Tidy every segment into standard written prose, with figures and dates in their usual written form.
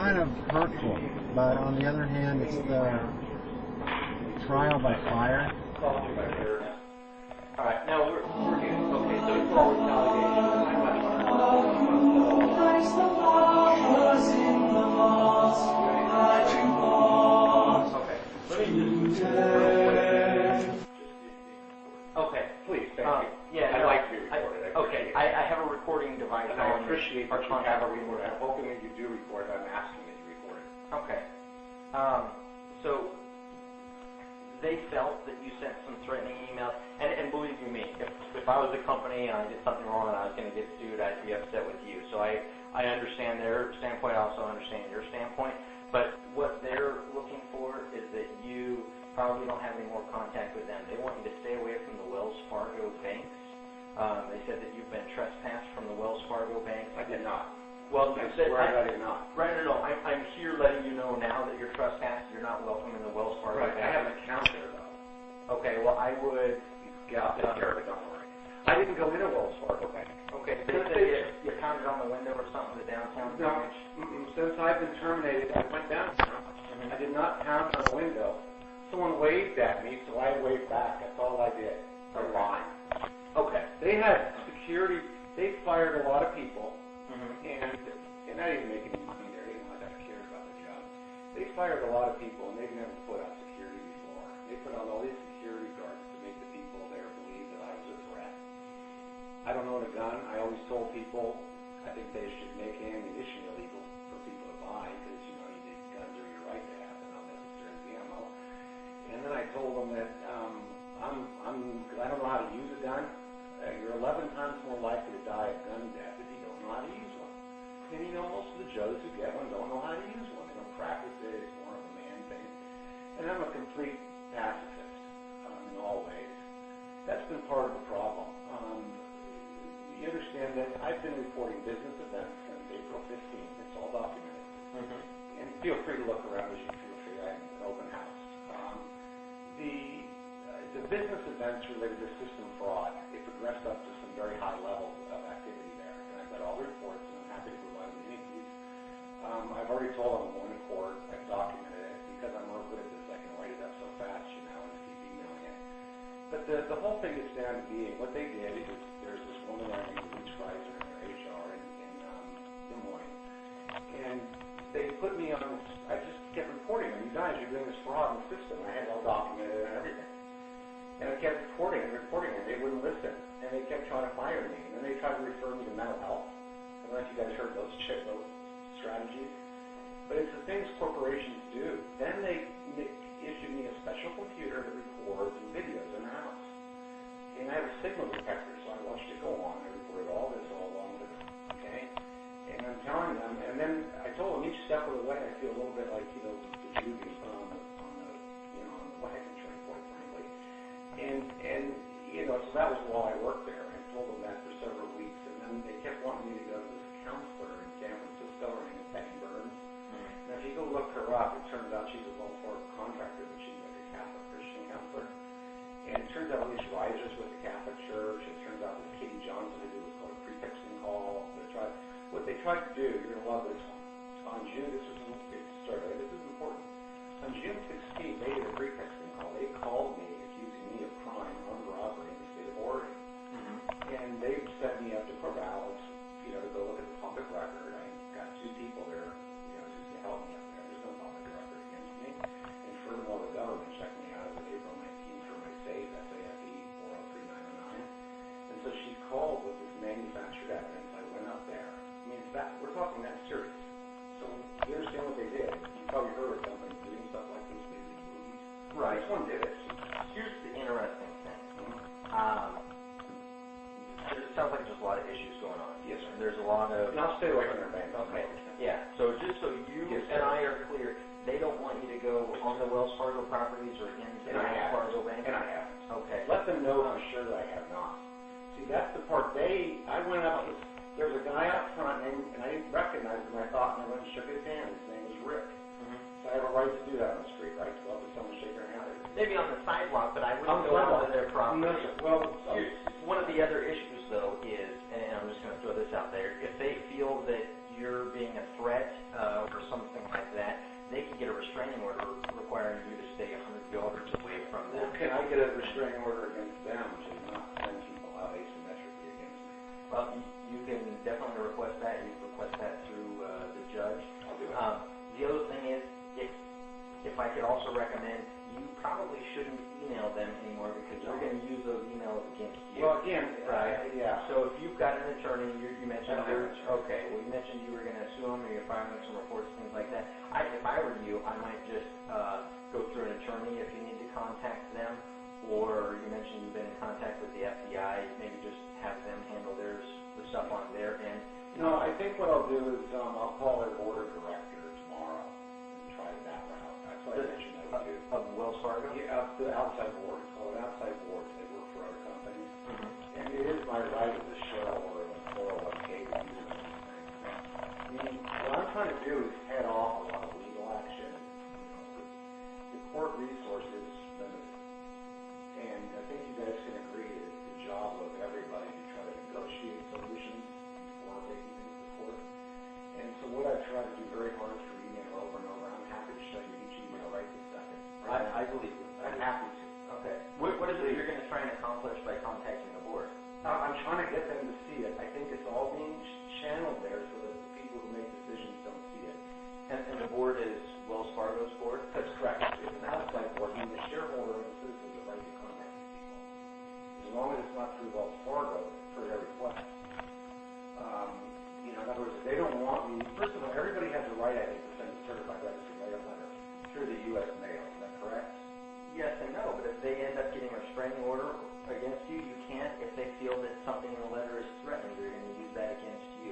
kind of hurtful, but on the other hand, it's the trial by fire. All right, now we're good. Okay, so it's all retaliation. Okay, let me just. Okay, please, thank you. Yeah, I'd like to be recorded. Okay, I have a recording device. And I appreciate that you have a record. I'm hoping that you do record. I'm asking that you record it. Okay. So they felt that you sent some threatening emails, and believe you me, if I was a company and I did something wrong and I was going to get sued, I'd be upset with you. So I understand their standpoint. I also understand your standpoint. But what they're looking for is that you probably don't have any more contact with them. They want you to stay away from the Wells Fargo banks. They said that you've been trespassed from the Wells Fargo bank. I did not. Well, you said I did not. Right, no. I'm here letting you know now that you're trespassed. You're not welcome in the Wells Fargo bank. I have an account there, though. Okay, well, I would... Yeah, I'll take care of it, don't worry. I didn't go into Wells Fargo Bank. Okay, so you pounded on the window or something in the downtown? No, since I've been terminated, I went downtown. I did not pound on the window. Someone waved at me, so I waved back. That's all I did. They're lying. Okay. They had security. They fired a lot of people, and I didn't make any money there. They didn't like I cared about the job. They fired a lot of people, and they've never put out security before. They put out all these security guards to make the people there believe that I was a threat. I don't own a gun. I always told people I think they should make ammunition illegal for people to buy because, you know, you need guns are your right to have and not necessarily ammo. And then I told them that I don't know how to use a gun. You're 11 times more likely to die of gun death if you don't know how to use one. And you know, most of the Joes who get one don't know how to use one. They don't practice it. It's more of a man thing. And I'm a complete pacifist in all ways. That's been part of the problem. You understand that I've been reporting business events since April 15th. It's all documented. And feel free to look around as you feel free. I have an open house. The business events related to system fraud, it progressed up to some very high levels of activity there. And I've got all the reports, and I'm happy to provide them to any of these. I've already told them I'm going to court. I've documented it. Because I'm more good at this, I can write it up so fast, you know, and keep emailing it. But the whole thing gets down to being, what they did is there's this woman named Louise Reiser in their HR in Des Moines. And they put me on this, I just kept reporting them. You guys, you're doing this fraud in the system. I had it all documented and everything. And I kept reporting and they wouldn't listen. And they kept trying to fire me. And then they tried to refer me to mental health. I don't know if you guys heard those strategies. But it's the things corporations do. Then they issued me a special computer that records videos in the house. And I have a signal detector, so I watched it go on. I recorded all this all along with it. Okay? And I'm telling them, and then I told them each step of the way, I feel a little bit like, you know, the Jubilee on the wagon train, quite frankly. And you know, so that was while I worked there. I told them that for several weeks, and then they kept wanting me to go to this counselor in San Francisco. Her name is Betty Burns. Now, if you go look her up, it turns out she's a Wells Fargo contractor, but she's like a Catholic Christian counselor. And it turns out all these risers with the Catholic Church. It turns out that Katie Johnson did what's called a prefixing call. What they tried to do, you're going to love this one. On June, this is important. On June 16th, they did a prefixing call. They called me accusing me of crime, armed robbery in the state of Oregon. And they sent me up to Corvallis, you know, to go look at the public record. I got two people there, you know, just to help me up there. There's no public record against me. And furthermore, the government checked me out on April 19th for my SAFE, SAFE 403909. And so she called with this manufactured evidence. I went up there. I mean, we're talking that serious. So you understand what they did. You probably heard of companies doing stuff like this in these movies. Right. This one did it. Here's the interesting thing. It sounds like there's a lot of issues going on. Yes, sir. There's a lot of... And I'll stay away from their bank. Okay. Yeah. So just so you and I are clear, they don't want you to go on the Wells Fargo properties or into the Wells Fargo bank? And I haven't. Okay. Let them know for sure that I have not. See, that's the part. I went out, there was a guy out front, and I didn't recognize him. I thought, and I went and shook his hand. His name was Rick. So I have a right to do that on the street, right? To go up to someone and shake their hand. Maybe on the sidewalk, but I wouldn't go onto their property. No, well, one of the other issues, though, is, and I'm just going to throw this out there, if they feel that you're being a threat or something like that, they could get a restraining order requiring you to stay 100 yards away from them. Well, can I get a restraining order against them to not send people out asymmetrically against me? Well, you can definitely request that. You can request that through the judge. I'll do it. The other thing is, if I could also recommend, you probably shouldn't email them anymore because they're going to use those emails against you. Well, again, right? Yeah. So if you've got an attorney, you mentioned I don't have an attorney. okay. Well, you mentioned you were going to sue them, or you're filing some reports, things like that. If I were you, I might just go through an attorney if you need to contact them, or you mentioned you've been in contact with the FBI. Maybe just have them handle the stuff on their end. No, I think what I'll do is I'll call their board of director tomorrow and try that route. That's what I mentioned that would do. Of Wells Fargo? Yeah, the outside board. It's called an outside board. They work for other companies. Mm-hmm. And it is my right as a shareholder of a 401k to use it. What I'm trying to do is head off a lot of legal action. The court resource is limited. And I think you guys can agree that it's the job of everybody to try to negotiate solutions before taking things to court. And so what I try to do very hard through email over and over, I'm happy to show you each email right this second. I believe you. I'm happy to. Okay. What is it you're going to try and accomplish by contacting the board? I'm trying to get them to see it. I think it's all being channeled there so that the people who make decisions don't see it. And the board is Wells Fargo's board? That's correct. It's an outside board, and the shareholder and the citizens have the right to contact these people. As long as it's not through Wells Fargo for their request. In other words, if they don't want me, first of all, everybody has the right, I think, to send a certified registered mail letter through the U.S. mail. Is that correct? Yes and no, but if they end up getting a restraining order against you, you can't. If they feel that something in the letter is threatening, they're going to use that against you.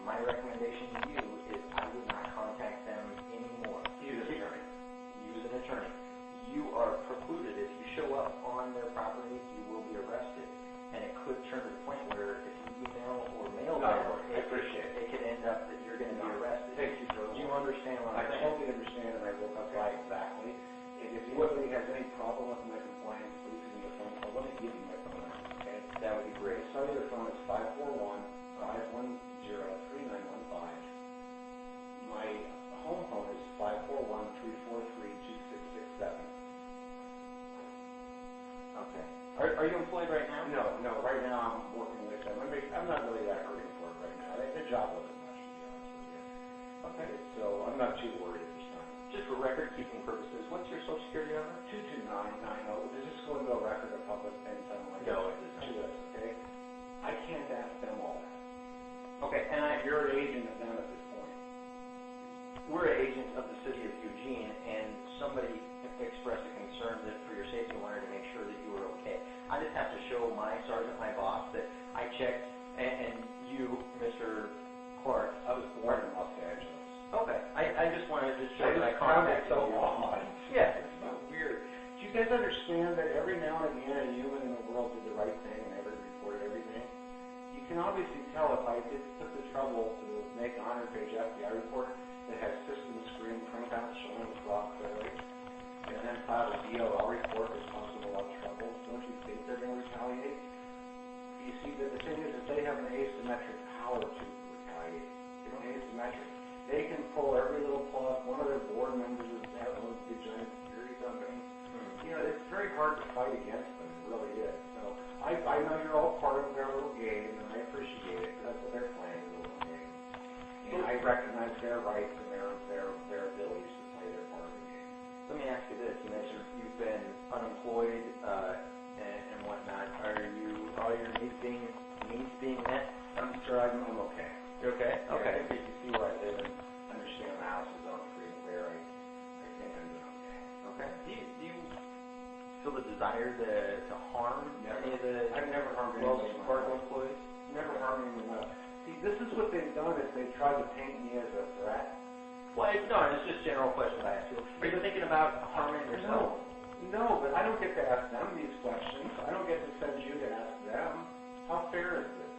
My recommendation to you is I would not contact them anymore. Use an attorney. Use an attorney. You are precluded. If you show up on their property, you will be arrested. And it could turn to the point where if you email or mail them, I appreciate it could end up that you're going to be arrested. Thank you for Do you understand what I I'm saying? totally understand, and I will comply exactly. And if anybody has any problem with my compliance, please give me a phone call. Let me give you my phone number, okay? That would be great. My cellular phone is 541-510-3915. My home phone is 541-343-2667. Okay. Are you employed right now? No. Right now I'm working with them. I'm not really that hurting for it right now. The job wasn't much, to be honest with you. Okay. So I'm not too worried at this time. Just for record-keeping purposes, what's your Social Security number? 22990. Does this go into a record of public anytime like No, that? it does not. To this, okay? I can't ask them all that. Okay, and You're an agent of them at this point. we're agents of the city of Eugene, and somebody expressed a concern that for your safety wanted to make sure that you were okay. I just have to show my sergeant, my boss, that I checked, and you, Mr. Clark. I was born in Los Angeles. Okay, I just wanted to show that I found it contacted so you. odd. Yes, it's so weird. Do you guys understand that every now and again a human in the world did the right thing and never reported everything? You can obviously tell if I took the trouble to make a 100-page FBI report that has system screen printouts showing the block clearly, and then file a DOL report responsible of trouble. Don't you think they're going to retaliate? You see, the thing is that they have an asymmetric power to retaliate. It's asymmetric. They can pull every little plug. One of their board members is that one of the giant security companies. It's very hard to fight against them. It really is. So I know you're all part of their little game, and I appreciate it. That's what they're playing, the little game. And I recognize their rights and their abilities to play their part of the game. Let me ask you this. You mentioned you've been unemployed and whatnot. Are all your needs being met? I'm sure I'm okay. You're okay? Okay. Yeah, if you see where I live and understand the house is on free and clear, I think I'm doing okay. Okay. Do you feel the desire to harm any of the I've never harmed Wells anybody. Fargo employees? Never harmed anyone. See, this is what they've done is they've tried to paint me as a threat. Well, no, it's just a general question I ask you. Are you thinking about harming yourself? No, but I don't get to ask them these questions. I don't get to send you to ask them. How fair is this?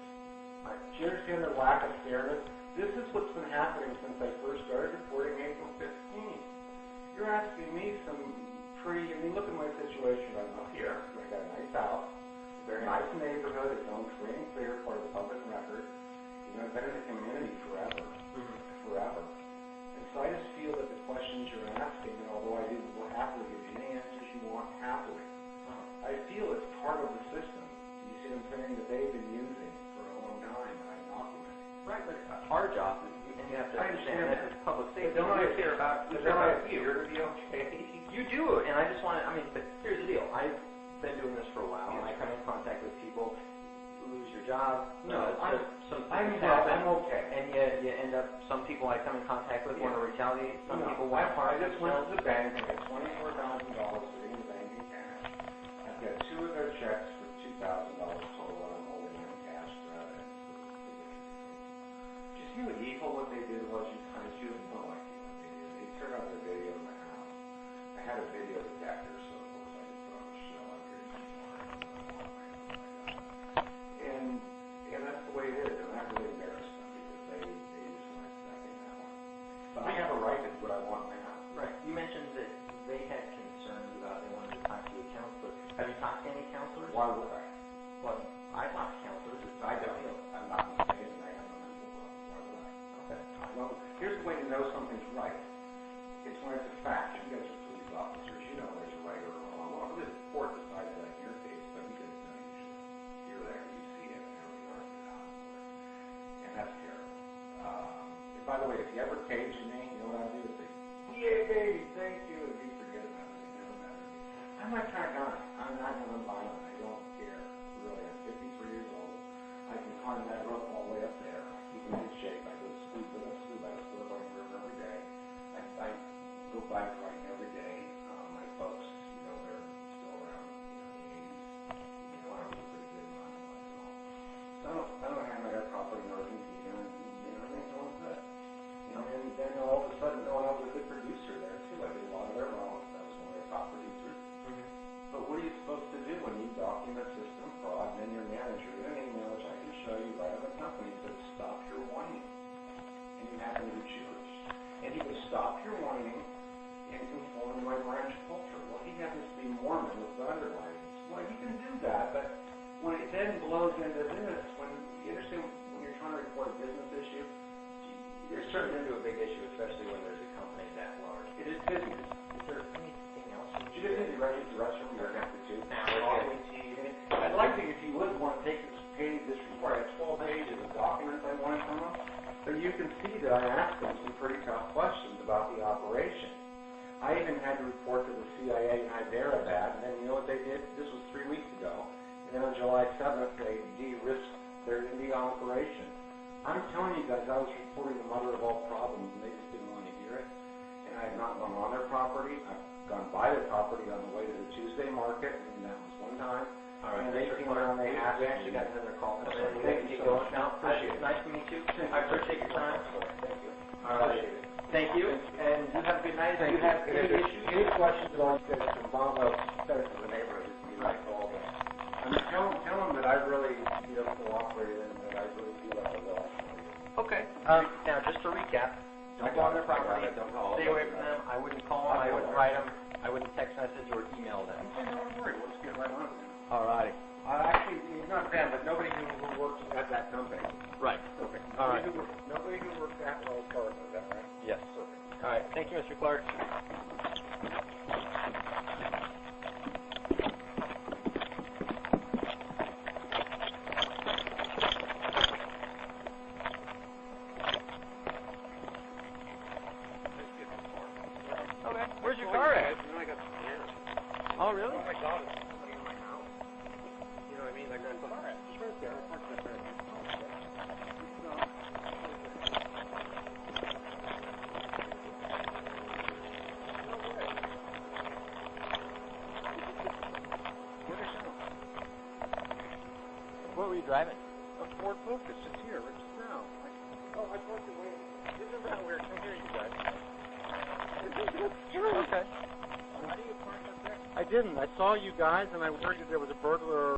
Do you understand the lack of fairness? This is what's been happening since I first started reporting April 15th. You're asking me some look at my situation. I'm up here. I got a nice house, very nice neighborhood. It's owned free and clear, part of the public record. I've been in the community forever. For I feel it's part of the system. You see what I'm saying? That they've been using for a long time. I'm not doing it. Right, but our job, and you have to understand that it's public safety. But don't I care about you to be okay? You do, and I just want to, but here's the deal. I've been doing this for a while, and I come in contact with people who lose your job. I'm okay. And you end up, some people I come in contact with want to retaliate. Some people want to I harm just went themselves. to the bank and got $24,000 sitting in the bank in cash. I've got 2 of their checks for $2,000 total, and I'm holding them cash throughout it. Did you see what evil what they did was? You have no idea what they did. They turned on their video in my house. I had a video detector, so of course I just put on a show. I'm pretty and that's the way it is. And that really embarrassed them because they just weren't expecting that one. But I have a right to do what I want now. Right. You mentioned that they had concerns about they wanted to talk to a counselor. Have you talked to any counselors? Why would I? Well, I talk to counselors. I don't. I'm not mistaken. I have no mental problem. Why would I? Okay. Well, here's the way to know something's right. It's when it's a fact. You guys are police officers. You know there's a right or a wrong. Well, the court decided that in your case, but you guys don't usually. You're there. You see it. And everything argues out for it. And that's terrible. And by the way, if you ever cage me, you know what I'll do? Is say, "Yay, baby, thank you," and you forget about it. It never matters. I'm that kind of guy. I'm not nonviolent. I don't care. Really, I'm 53 years old. I can climb that rope all the way up there. Keep in good shape. I go to sleep with a scuba. I go by the river every day. I go bike riding every day. My folks, they're still around, in the 80s. I was pretty good in my life. So I don't have my property in Argentina, and everything's going good. And then all of a sudden, I was a good producer there too. I did a lot of their loans. I was one of their top producers. Mm-hmm. But what are you supposed to do when you document system fraud, and then your manager in an email, which I can show you right on the company, says stop your whining, and you happen to be Jewish, and he would stop your whining and conform to my branch culture. Well, he happens to be Mormon with the underlines. Well, you can do that, but when it then blows into this, when you understand when you're trying to report a business issue, You're turning into a big issue, especially when there's a company that large. it is business. Is there anything else? You just need to run into the restroom. You're going to have to too. Now, I'd like to, if you would want to take this report. I have 12 pages of documents I wanted from them. So you can see that I asked them some pretty tough questions about the operation. I even had to report to the CIA in Hyderabad, and then you know what they did? This was 3 weeks ago. And then on July 7th, they de-risked their India operation. I'm telling you guys, I was reporting the mother of all problems, and they just didn't want to hear it. And I have not gone on their property. I've gone by their property on the way to the Tuesday market, and that was one time. All right, and they came around, they asked we actually got another call. Thank you so much. Now, Appreciate it. nice to meet you. I appreciate your time. Thank you. All right. Thank you, and you have a good night. If you have any issues, Any questions at all, you guys can bomb up better to the neighborhood. It'd be like all that. I mean, tell them that I really, cooperated and that I really feel like I will. okay. Now, just to recap, don't go on their property. Stay away from them. I wouldn't call them. I wouldn't write them. I wouldn't text message or email them. Don't worry. We'll just get right on it. All righty. Actually, it's not them, but nobody who works at that company. Right. Okay. All right. Nobody who works at Wells Fargo, is that right? Yes. Perfect. All right. Thank you, Mr. Clark. Okay. Where's your car at? I got some hair. Oh, really? Oh my God, it's somebody in my house. You know what I mean? Like, where's the car at? It's right there. I parked it there. What were you driving? A Ford Focus. It's here. It's now. I parked it way. Isn't that weird? Come here, you guys. Okay. Why do you park up there? I didn't. I saw you guys, and I worried that there was a burglar